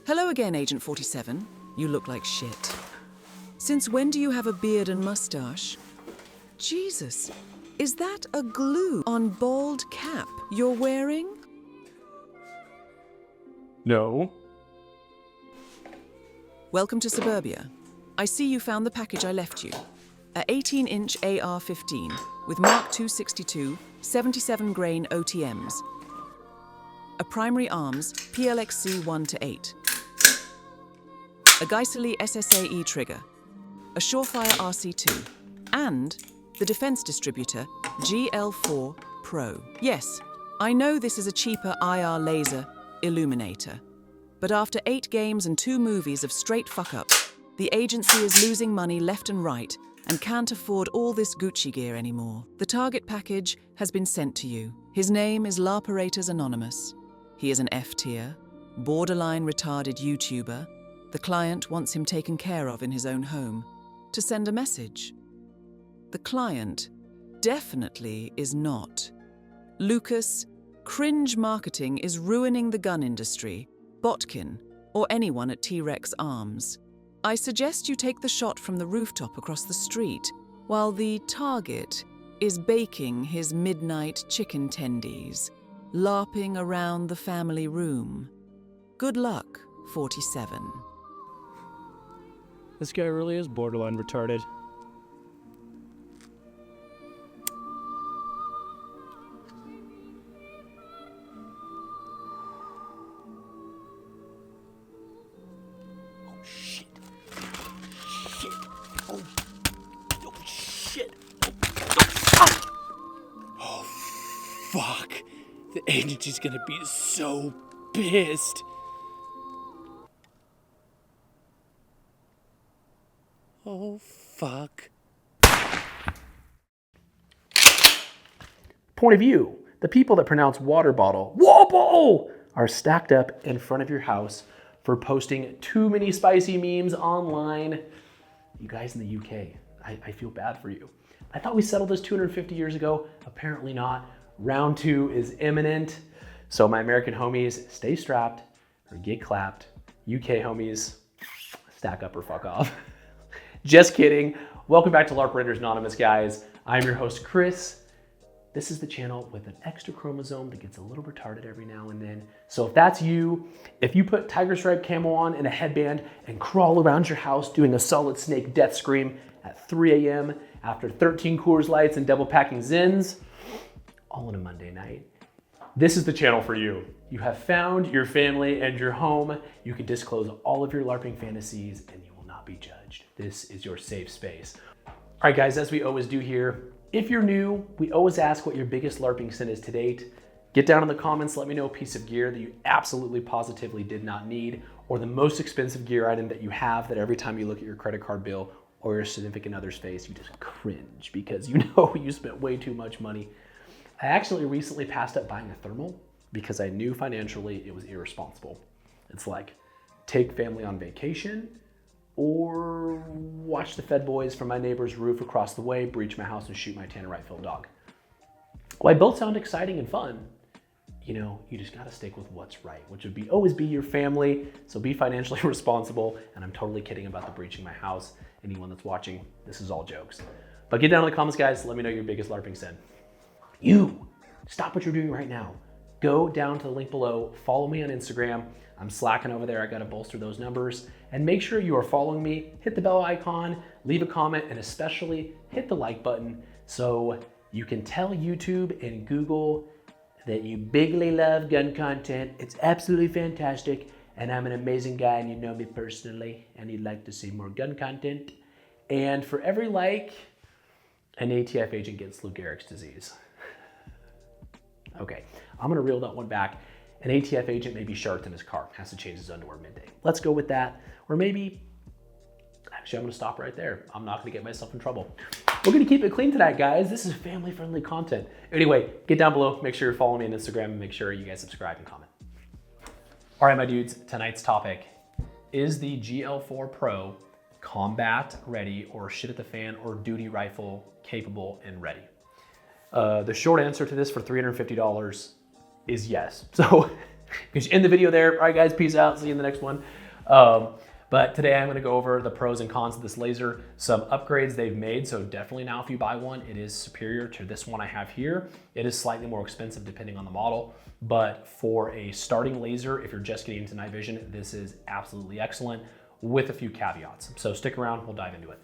Hello again, Agent 47. You look like shit. Since when do you have a beard and mustache? Jesus, is that a glue on bald cap you're wearing? No. Welcome to Suburbia. I see you found the package I left you. A 18-inch AR-15 with Mark II 62, 77-grain OTMs. A primary arms PLXC 1-8. A Geissele SSAE trigger. A Surefire RC2. And the defense distributor GL4 Pro. Yes, I know this is a cheaper IR laser illuminator. But after 8 games and 2 movies of straight fuck-ups, the agency is losing money left and right and can't afford all this Gucci gear anymore. The target package has been sent to you. His name is LARPerators Anonymous. He is an F-tier, borderline retarded YouTuber. The client wants him taken care of in his own home to send a message. The client definitely is not. Lucas, cringe marketing is ruining the gun industry, Botkin, or anyone at T-Rex Arms. I suggest you take the shot from the rooftop across the street while the target is baking his midnight chicken tendies, LARPing around the family room. Good luck, 47. This guy really is borderline retarded. Oh shit. Shit. Oh shit. Oh fuck. The agency's gonna be so pissed. Oh, fuck. Point of view. The people that pronounce water bottle, wobble, are stacked up in front of your house for posting too many spicy memes online. You guys in the UK, I feel bad for you. I thought we settled this 250 years ago. Apparently not. Round 2 is imminent. So my American homies, stay strapped or get clapped. UK homies, stack up or fuck off. Just kidding. Welcome back to LARPerators Anonymous, guys. I'm your host, Chris. This is the channel with an extra chromosome that gets a little retarded every now and then. So if that's you, if you put tiger stripe camo on and a headband and crawl around your house doing a solid snake death scream at 3 a.m. after 13 Coors Lights and double packing Zins, all on a Monday night, this is the channel for you. You have found your family and your home. You can disclose all of your LARPing fantasies and you will not be judged. This is your safe space. All right, guys, as we always do here, if you're new, we always ask what your biggest LARPing sin is to date. Get down in the comments, let me know a piece of gear that you absolutely positively did not need, or the most expensive gear item that you have that every time you look at your credit card bill or your significant other's face, you just cringe because you know you spent way too much money. I actually recently passed up buying a thermal because I knew financially it was irresponsible. It's like, take family on vacation, or watch the Fed boys from my neighbor's roof across the way breach my house and shoot my tannerite-filled dog. While both sound exciting and fun, you know, you just gotta stick with what's right, which would be always be your family, so be financially responsible, and I'm totally kidding about the breaching my house. Anyone that's watching, this is all jokes. But get down in the comments, guys, let me know your biggest LARPing sin. You, stop what you're doing right now. Go down to the link below, follow me on Instagram. I'm slacking over there, I gotta bolster those numbers. And make sure you are following me, hit the bell icon, leave a comment, and especially hit the like button so you can tell YouTube and Google that you bigly love gun content. It's absolutely fantastic, and I'm an amazing guy and you know me personally, and you'd like to see more gun content. And for every like, an ATF agent gets Lou Gehrig's disease. Okay, I'm gonna reel that one back. An ATF agent may be sharked in his car, has to change his underwear midday. Let's go with that. Or maybe, actually I'm gonna stop right there. I'm not gonna get myself in trouble. We're gonna keep it clean tonight, guys. This is family-friendly content. Anyway, get down below, make sure you're following me on Instagram, and make sure you guys subscribe and comment. All right, my dudes, tonight's topic is the GL4 Pro combat ready, or shit at the fan, or duty rifle capable and ready. The short answer to this for $350 is yes. So you can end the video there. All right, guys, peace out. See you in the next one. But today I'm going to go over the pros and cons of this laser, some upgrades they've made. So definitely now if you buy one, it is superior to this one I have here. It is slightly more expensive depending on the model, but for a starting laser, if you're just getting into night vision, this is absolutely excellent with a few caveats. So stick around, we'll dive into it.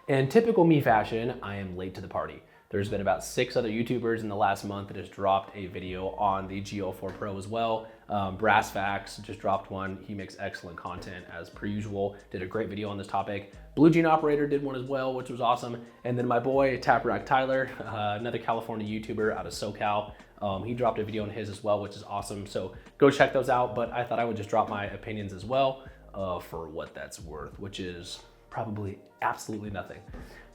In typical me fashion, I am late to the party. There's been about 6 other YouTubers in the last month that has dropped a video on the GL4 Pro as well. Brass Facts just dropped one. He makes excellent content as per usual. Did a great video on this topic. Blue Jean Operator did one as well, which was awesome. And then my boy Tap Rack Tyler, another California YouTuber out of SoCal. He dropped a video on his as well, which is awesome. So go check those out. But I thought I would just drop my opinions as well for what that's worth, which is probably absolutely nothing.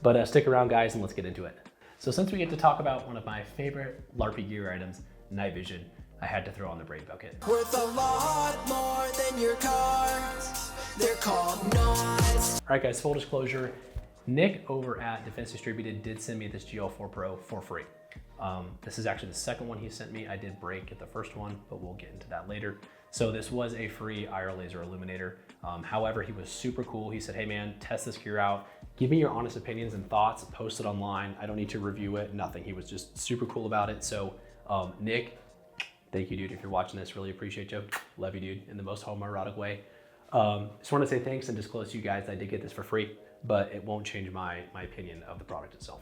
But stick around, guys, and let's get into it. So since we get to talk about one of my favorite LARPy gear items, night vision, I had to throw on the braid bucket. Worth a lot more than your cars. They're called knots. All right, guys, full disclosure, Nick over at Defense Distributed did send me this GL4 Pro for free. This is actually the second one he sent me. I did break at the first one, but we'll get into that later. So this was a free IR laser illuminator. However, he was super cool. He said, hey man, test this gear out. Give me your honest opinions and thoughts, post it online. I don't need to review it, nothing. He was just super cool about it. So Nick, thank you, dude, if you're watching this, really appreciate you. Love you, dude, in the most homoerotic way. Just want to say thanks and disclose to you guys I did get this for free, but it won't change my opinion of the product itself.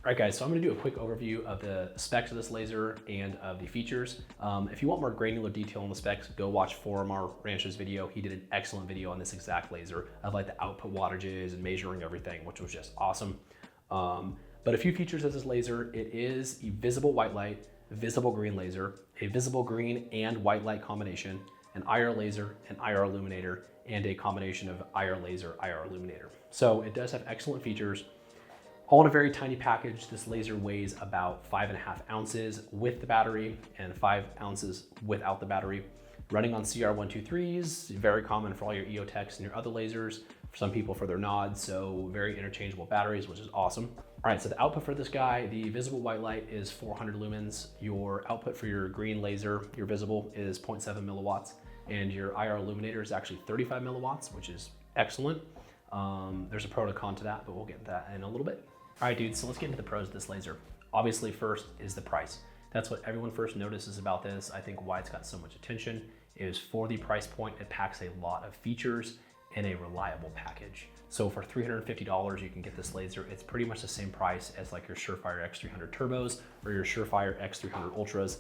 All right, guys, so I'm gonna do a quick overview of the specs of this laser and of the features. If you want more granular detail on the specs, go watch Foramar Ranch's video. He did an excellent video on this exact laser of like the output wattages and measuring everything, which was just awesome. But a few features of this laser, it is a visible white light, visible green laser, a visible green and white light combination, an IR laser, an IR illuminator, and a combination of IR laser, IR illuminator. So it does have excellent features. All in a very tiny package. This laser weighs about 5.5 ounces with the battery and 5 ounces without the battery. Running on CR123s, very common for all your EOTechs and your other lasers. For some people for their nods, so very interchangeable batteries, which is awesome. All right, so the output for this guy, the visible white light is 400 lumens. Your output for your green laser, your visible, is 0.7 milliwatts. And your IR illuminator is actually 35 milliwatts, which is excellent. There's a pro to con to that, but we'll get to that in a little bit. All right, dudes, so let's get into the pros of this laser. Obviously, first is the price. That's what everyone first notices about this. I think why it's got so much attention is for the price point, it packs a lot of features in a reliable package. So for $350, you can get this laser. It's pretty much the same price as like your Surefire X300 Turbos or your Surefire X300 Ultras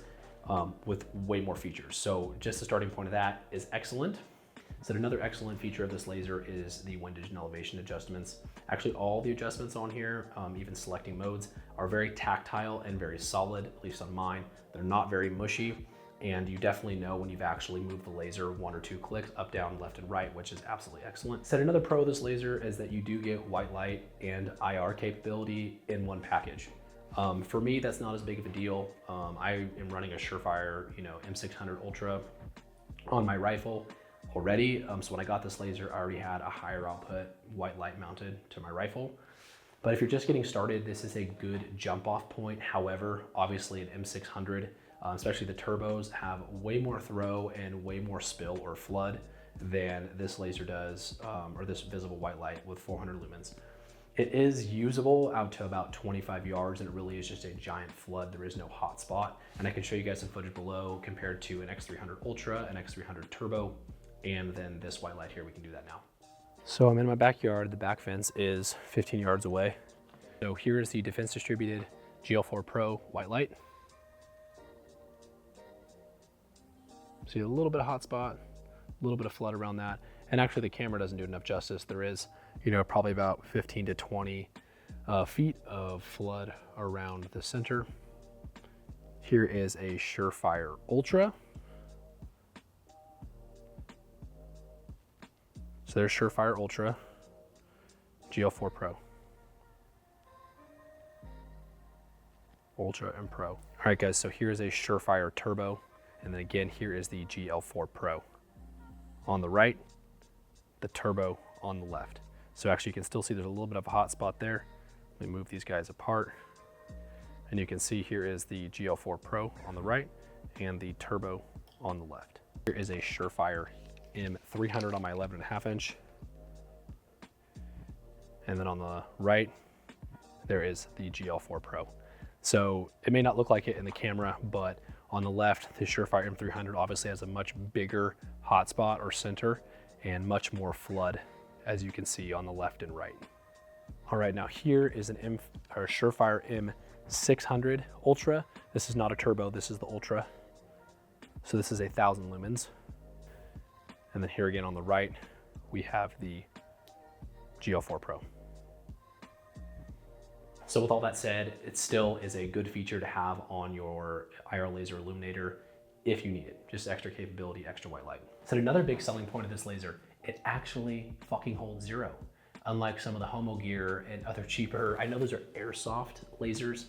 with way more features. So just the starting point of that is excellent. So another excellent feature of this laser is the windage and elevation adjustments. Actually, all the adjustments on here, even selecting modes, are very tactile and very solid, at least on mine. They're not very mushy, and you definitely know when you've actually moved the laser 1 or 2 clicks up, down, left, and right, which is absolutely excellent. So another pro of this laser is that you do get white light and IR capability in one package. For me, that's not as big of a deal. I am running a Surefire, M600 Ultra on my rifle already. So when I got this laser, I already had a higher output white light mounted to my rifle. But if you're just getting started, this is a good jump off point. However, obviously an M600, especially the turbos, have way more throw and way more spill or flood than this laser does, or this visible white light with 400 lumens. It is usable out to about 25 yards, and it really is just a giant flood. There is no hot spot. And I can show you guys some footage below compared to an X300 Ultra, an X300 Turbo, and then this white light here. We can do that now. So I'm in my backyard. The back fence is 15 yards away. So here is the Defense Distributed GL4 Pro white light. See a little bit of hot spot, a little bit of flood around that. And actually the camera doesn't do enough justice. There is, probably about 15 to 20 feet of flood around the center. Here is a Surefire Ultra. So there's Surefire Ultra, GL4 Pro. Ultra and Pro. All right, guys, so here's a Surefire Turbo. And then again, here is the GL4 Pro. On the right, the Turbo on the left. So actually you can still see there's a little bit of a hot spot there. Let me move these guys apart. And you can see here is the GL4 Pro on the right and the Turbo on the left. Here is a Surefire M300 on my 11.5 inch. And then on the right, there is the GL4 Pro. So it may not look like it in the camera, but on the left, the Surefire M300 obviously has a much bigger hotspot or center and much more flood, as you can see on the left and right. All right, now here is an Surefire M600 Ultra. This is not a turbo, this is the Ultra. So this is 1,000 lumens. And then here again on the right, we have the GL4 Pro. So with all that said, it still is a good feature to have on your IR laser illuminator if you need it. Just extra capability, extra white light. So another big selling point of this laser, it actually fucking holds zero. Unlike some of the Homo gear and other cheaper, I know those are airsoft lasers.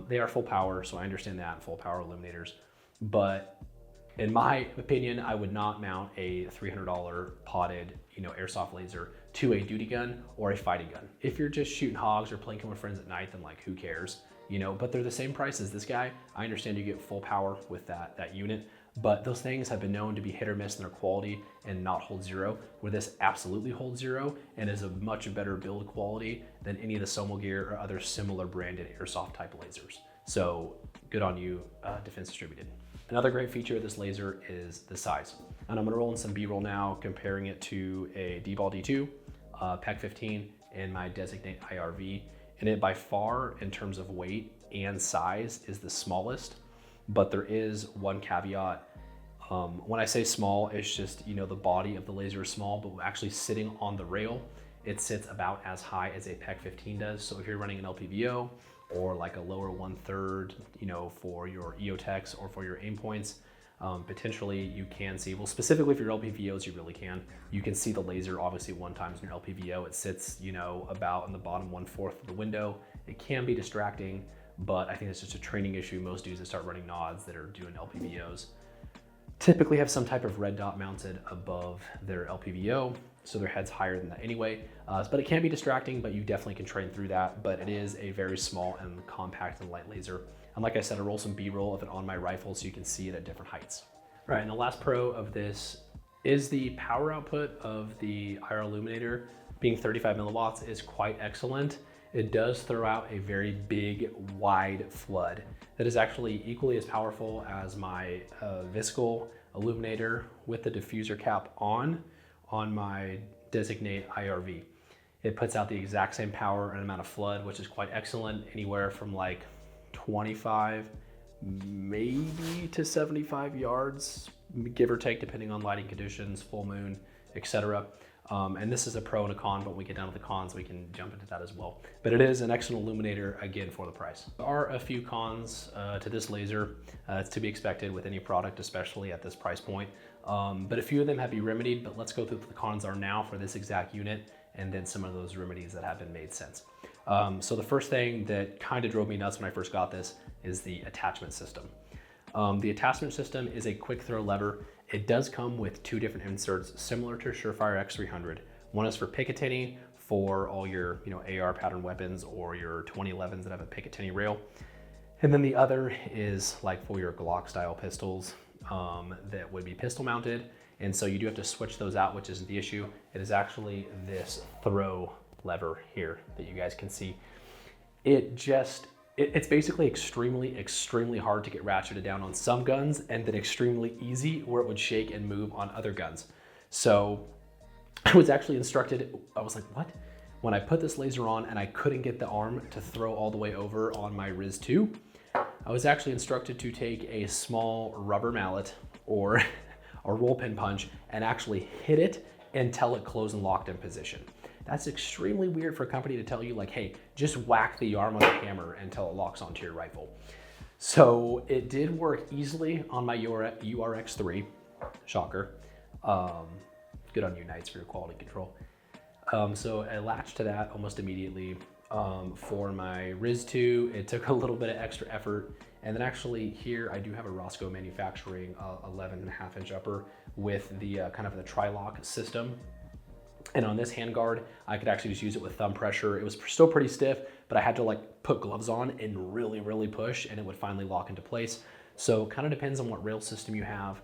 They are full power, so I understand that, full power illuminators. But in my opinion, I would not mount a $300 potted, airsoft laser to a duty gun or a fighting gun. If you're just shooting hogs or playing with friends at night, then like who cares, but they're the same price as this guy. I understand you get full power with that unit, but those things have been known to be hit or miss in their quality and not hold zero, where this absolutely holds zero and is a much better build quality than any of the Somo gear or other similar branded airsoft type lasers. So good on you, Defense Distributed. Another great feature of this laser is the size. And I'm gonna roll in some B-roll now, comparing it to a D-Ball D2, PEG 15, and my Designate IRV. And it by far, in terms of weight and size, is the smallest. But there is one caveat. When I say small, it's just, the body of the laser is small, but actually sitting on the rail, it sits about as high as a PEG 15 does. So if you're running an LPVO or like a lower 1/3, for your EOTechs or for your aim points, potentially you can see, well, specifically for your LPVOs, you really can. You can see the laser obviously 1 times in your LPVO. It sits, about in the bottom 1/4 of the window. It can be distracting, but I think it's just a training issue. Most dudes that start running nods that are doing LPVOs typically have some type of red dot mounted above their LPVO, so their head's higher than that anyway. But it can be distracting, but you definitely can train through that. But it is a very small and compact and light laser. And like I said, I roll some B-roll of it on my rifle so you can see it at different heights. All right, and the last pro of this is the power output of the IR illuminator. Being 35 milliwatts is quite excellent. It does throw out a very big, wide flood that is actually equally as powerful as my Viscal illuminator with the diffuser cap on my Designate IRV. It puts out the exact same power and amount of flood, which is quite excellent, anywhere from like 25, maybe to 75 yards, give or take, depending on lighting conditions, full moon, etc. And this is a pro and a con, but when we get down to the cons, we can jump into that as well. But it is an excellent illuminator, again, for the price. There are a few cons to this laser. It's to be expected with any product, especially at this price point. But a few of them have been remedied, but let's go through what the cons are now for this exact unit, and then some of those remedies that have been made since. So the first thing that kind of drove me nuts when I first got this is the attachment system. The attachment system is a quick throw lever. It does come with 2 different inserts similar to Surefire X300. One is for Picatinny for all your AR pattern weapons or your 2011s that have a Picatinny rail. And then the other is like for your Glock style pistols that would be pistol mounted. And so you do have to switch those out, which isn't the issue. It is actually this throw lever here that you guys can see. It's basically extremely hard to get ratcheted down on some guns, and then extremely easy where it would shake and move on other guns. So I was actually instructed, I was like, what? When I put this laser on and I couldn't get the arm to throw all the way over on my Riz 2, I was actually instructed to take a small rubber mallet or a roll pin punch and actually hit it until it closed and locked in position. That's extremely weird for a company to tell you, like, hey, just whack the arm on the hammer until it locks onto your rifle. So it did work easily on my URX3, shocker. Good on you, Knights, for your quality control. So I latched to that almost immediately. For my Riz 2, it took a little bit of extra effort. And then actually here, I do have a Roscoe Manufacturing 11.5-inch upper with the kind of the tri-lock system. And on this handguard, I could actually just use it with thumb pressure. It was still pretty stiff, but I had to like put gloves on and really push, and it would finally lock into place. So kind of depends on what rail system you have.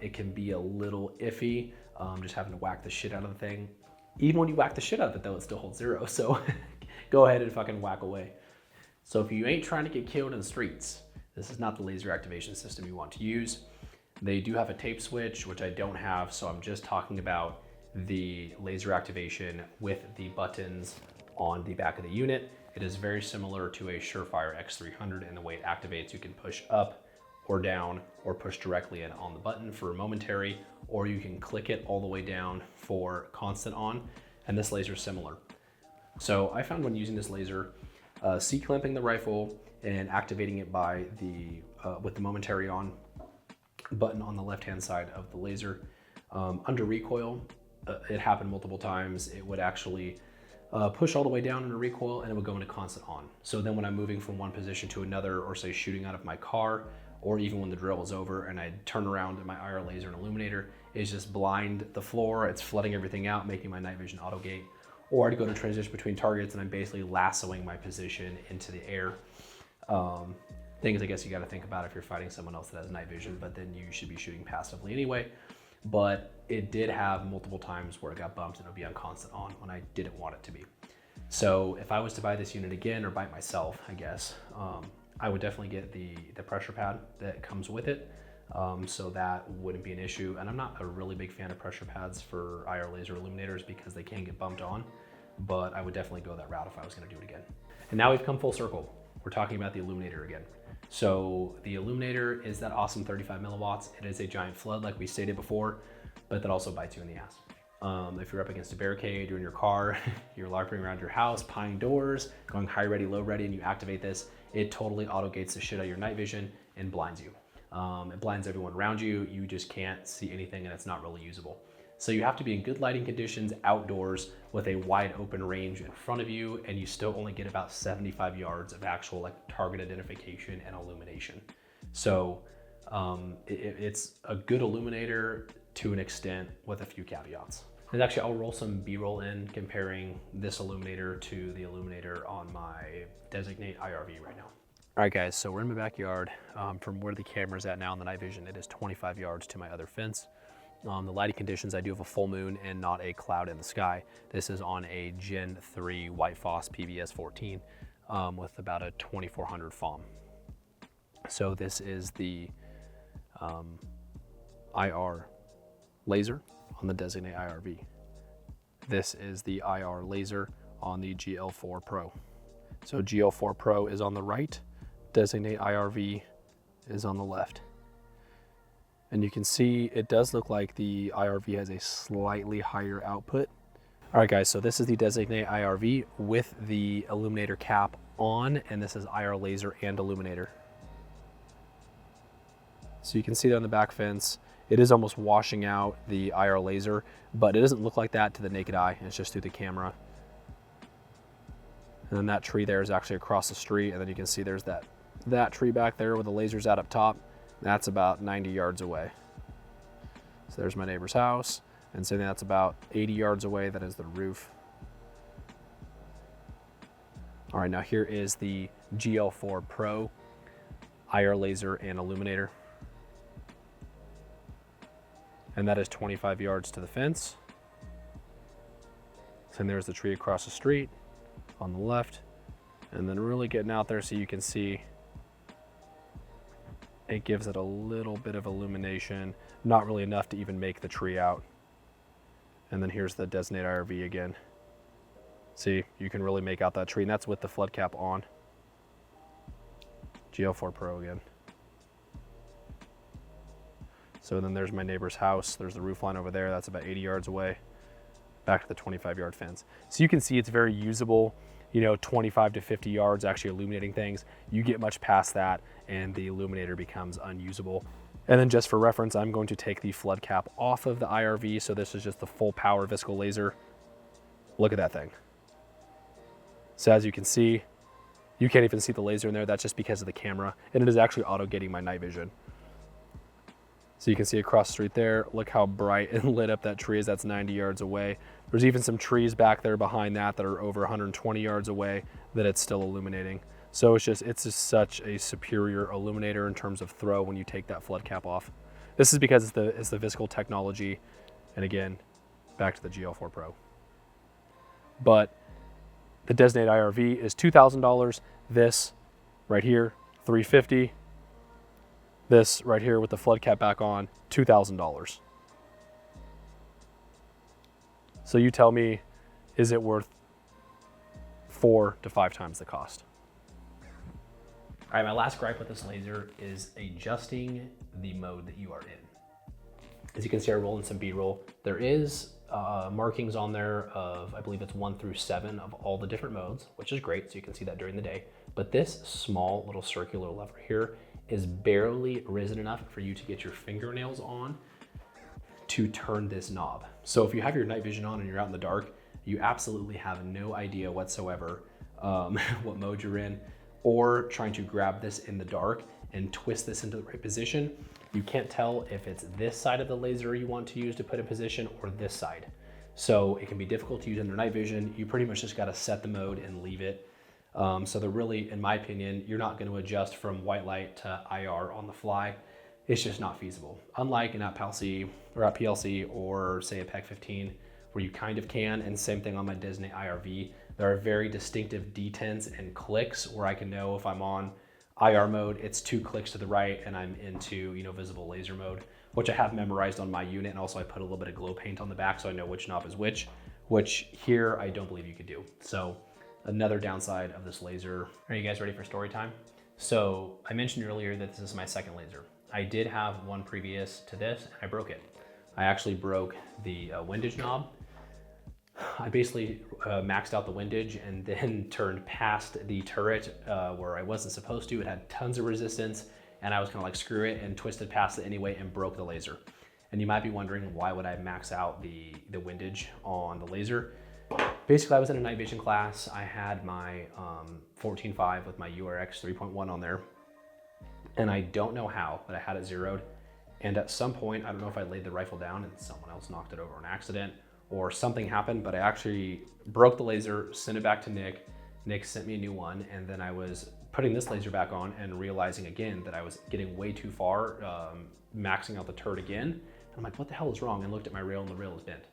It can be a little iffy, just having to whack the shit out of the thing. Even when you whack the shit out of it though, it still holds 0. So go ahead and fucking whack away. So if you ain't trying to get killed in the streets, this is not the laser activation system you want to use. They do have a tape switch, which I don't have, so I'm just talking about the laser activation with the buttons on the back of the unit. It is very similar to a Surefire X300 in the way it activates. You can push up or down or push directly in on the button for momentary, or you can click it all the way down for constant on, and this laser is similar. So I found when using this laser, C-clamping the rifle and activating it by the with the momentary on button on the left-hand side of the laser, under recoil, it happened multiple times. It would actually push all the way down under recoil and it would go into constant on. So then when I'm moving from one position to another, or say shooting out of my car, or even when the drill was over and I turn around and my IR laser and illuminator is just blind the floor, it's flooding everything out, making my night vision auto gate. Or I'd go to transition between targets and I'm basically lassoing my position into the air. Things I guess you got to think about if you're fighting someone else that has night vision, but then you should be shooting passively anyway. But it did have multiple times where it got bumped and it would be on constant on when I didn't want it to be. So if I was to buy this unit again, or buy it myself, I guess, I would definitely get the pressure pad that comes with it. So that wouldn't be an issue. And I'm not a really big fan of pressure pads for IR laser illuminators because they can get bumped on, but I would definitely go that route if I was going to do it again. And now we've come full circle. We're talking about the illuminator again. So the illuminator is that awesome 35 milliwatts. It is a giant flood like we stated before, but that also bites you in the ass. If you're up against a barricade, you're in your car, you're LARPing around your house, pieing doors, going high ready, low ready, and you activate this, it totally auto gates the shit out of your night vision and blinds you. It blinds everyone around you. You just can't see anything and it's not really usable. So you have to be in good lighting conditions outdoors with a wide open range in front of you, and you still only get about 75 yards of actual like target identification and illumination. So it's a good illuminator to an extent with a few caveats. And actually I'll roll some B-roll in comparing this illuminator to the illuminator on my Designate IRV right now. All right guys, so we're in my backyard. From where the camera's at now in the night vision, it is 25 yards to my other fence. The lighting conditions, I do have a full moon and not a cloud in the sky. This is on a Gen 3 White Phos PVS 14 with about a 2400 FOM. So this is the IR laser on the Designate IRV. This is the IR laser on the GL4 Pro. So GL4 Pro is on the right, Designate IRV is on the left. And you can see it does look like the IRV has a slightly higher output. All right guys, so this is the Designate IRV with the illuminator cap on, and this is IR laser and illuminator. So you can see that on the back fence. It is almost washing out the IR laser, but it doesn't look like that to the naked eye. It's just through the camera. And then that tree there is actually across the street, and then you can see there's that tree back there where the laser's at up top. That's about 90 yards away. So there's my neighbor's house, and so that's about 80 yards away. That is the roof. All right, now here is the GL4 Pro IR laser and illuminator. And that is 25 yards to the fence. And there's the tree across the street on the left. And then really getting out there so you can see it gives it a little bit of illumination, not really enough to even make the tree out. And then here's the Designate IRV again. See, you can really make out that tree, and that's with the flood cap on. GL4 Pro again. So then there's my neighbor's house. There's the roof line over there. That's about 80 yards away. Back to the 25-yard fence. So you can see it's very usable, you know, 25 to 50 yards actually illuminating things. You get much past that and the illuminator becomes unusable. And then just for reference, I'm going to take the flood cap off of the IRV. So this is just the full power visco laser. Look at that thing. So as you can see, you can't even see the laser in there. That's just because of the camera. And it is actually auto gating my night vision. So you can see across the street there, look how bright and lit up that tree is. That's 90 yards away. There's even some trees back there behind that that are over 120 yards away that it's still illuminating. So it's just such a superior illuminator in terms of throw when you take that flood cap off. This is because it's the Viscal technology. And again, back to the GL4 Pro. But the designated IRV is $2,000. This right here, $350. This right here with the flood cap back on, $2,000. So you tell me, is it worth 4 to 5 times the cost? All right, my last gripe with this laser is adjusting the mode that you are in. As you can see, I roll in some B-roll. There is markings on there of, I believe it's 1 through 7 of all the different modes, which is great, so you can see that during the day. But this small little circular lever here is barely risen enough for you to get your fingernails on to turn this knob. So if you have your night vision on and you're out in the dark, you absolutely have no idea whatsoever what mode you're in, or trying to grab this in the dark and twist this into the right position. You can't tell if it's this side of the laser you want to use to put in position or this side. So it can be difficult to use under night vision. You pretty much just got to set the mode and leave it. So they're really, in my opinion, you're not going to adjust from white light to IR on the fly. It's just not feasible. Unlike an app PLC or say a PEC 15, where you kind of can, and same thing on my Disney IRV. There are very distinctive detents and clicks where I can know if I'm on IR mode, it's 2 clicks to the right and I'm into, you know, visible laser mode, which I have memorized on my unit. And also I put a little bit of glow paint on the back so I know which knob is which here I don't believe you could do. So another downside of this laser. Are you guys ready for story time? So I mentioned earlier that this is my second laser. I did have one previous to this and I broke it. I actually broke the windage knob. I basically maxed out the windage and then turned past the turret where I wasn't supposed to. It had tons of resistance and I was kind of like, screw it, and twisted past it anyway and broke the laser. And you might be wondering, why would I max out the windage on the laser? Basically, I was in a night vision class. I had my 14.5 with my URX 3.1 on there. And I don't know how, but I had it zeroed. And at some point, I don't know if I laid the rifle down and someone else knocked it over on accident or something happened, but I actually broke the laser, sent it back to Nick. Nick sent me a new one. And then I was putting this laser back on and realizing again that I was getting way too far, maxing out the turret again. And I'm like, what the hell is wrong? And looked at my rail and the rail is bent.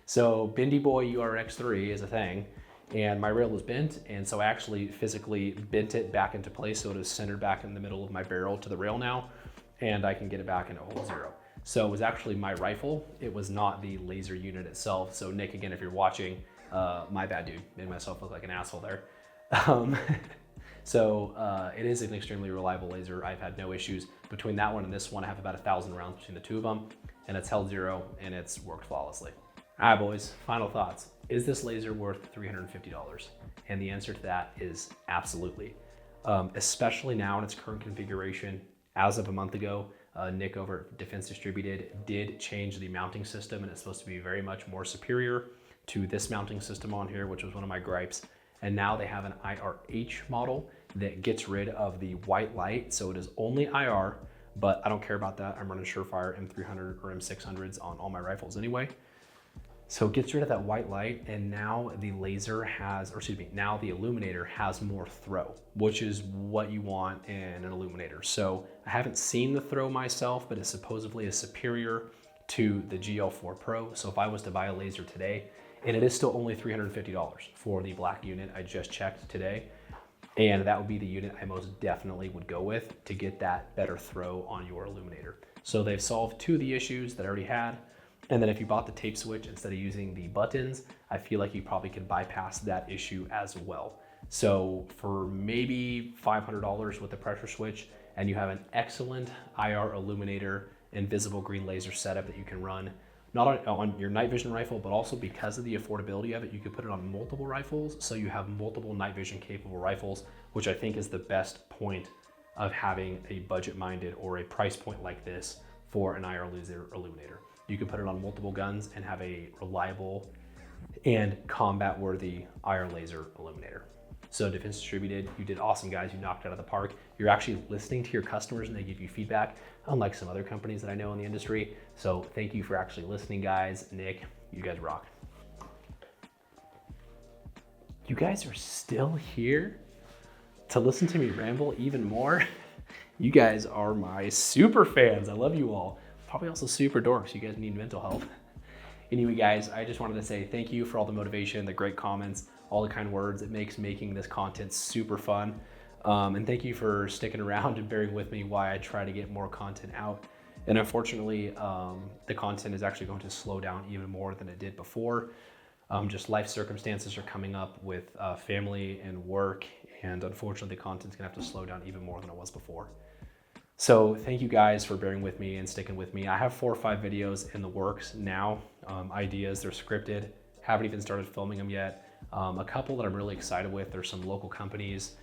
So Bendy Boy URX3 is a thing. And my rail was bent, and so I actually physically bent it back into place so it is centered back in the middle of my barrel to the rail now, and I can get it back into hole 0. So it was actually my rifle, it was not the laser unit itself. So Nick, again, if you're watching, my bad dude, made myself look like an asshole there. It is an extremely reliable laser. I've had no issues. Between that one and this one, I have about 1,000 rounds between the two of them, and it's held 0, and it's worked flawlessly. All right, boys, final thoughts. Is this laser worth $350? And the answer to that is absolutely. Especially now in its current configuration. As of a month ago, Nick over at Defense Distributed did change the mounting system, and it's supposed to be very much more superior to this mounting system on here, which was one of my gripes. And now they have an IRH model that gets rid of the white light. So it is only IR, but I don't care about that. I'm running Surefire M300 or M600s on all my rifles anyway. So it gets rid of that white light, and now the laser has, or excuse me, now the illuminator has more throw, which is what you want in an illuminator. So I haven't seen the throw myself, but it supposedly is superior to the GL4 Pro. So if I was to buy a laser today, and it is still only $350 for the black unit I just checked today, and that would be the unit I most definitely would go with to get that better throw on your illuminator. So they've solved 2 of the issues that I already had. And then if you bought the tape switch instead of using the buttons, I feel like you probably could bypass that issue as well. So for maybe $500 with the pressure switch, and you have an excellent IR illuminator and visible green laser setup that you can run, not on your night vision rifle, but also because of the affordability of it, you could put it on multiple rifles. So you have multiple night vision capable rifles, which I think is the best point of having a budget-minded or a price point like this for an IR laser illuminator. You can put it on multiple guns and have a reliable and combat-worthy IR laser illuminator. So Defense Distributed, you did awesome, guys. You knocked it out of the park. You're actually listening to your customers and they give you feedback, unlike some other companies that I know in the industry. So thank you for actually listening, guys. Nick, you guys rock. You guys are still here to listen to me ramble even more? You guys are my super fans. I love you all. Probably also super dorks. You guys need mental health. Anyway, guys, I just wanted to say thank you for all the motivation, the great comments, all the kind words. It makes making this content super fun. And thank you for sticking around and bearing with me while I try to get more content out. And unfortunately, the content is actually going to slow down even more than it did before. Just life circumstances are coming up with family and work, and unfortunately the content's gonna have to slow down even more than it was before. So thank you guys for bearing with me and sticking with me. I have 4 or 5 videos in the works now, ideas, they're scripted, haven't even started filming them yet. A couple that I'm really excited with, there's some local companies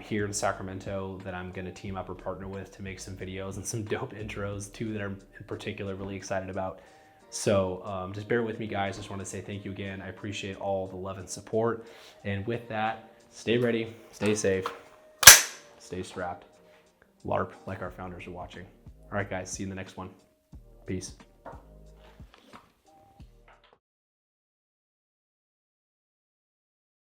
here in Sacramento that I'm gonna team up or partner with to make some videos, and some dope intros too that I'm in particular really excited about. So just bear with me, guys. Just want to say thank you again. I appreciate all the love and support. And with that, stay ready, stay safe, stay strapped. LARP like our founders are watching. All right, guys, see you in the next one. Peace.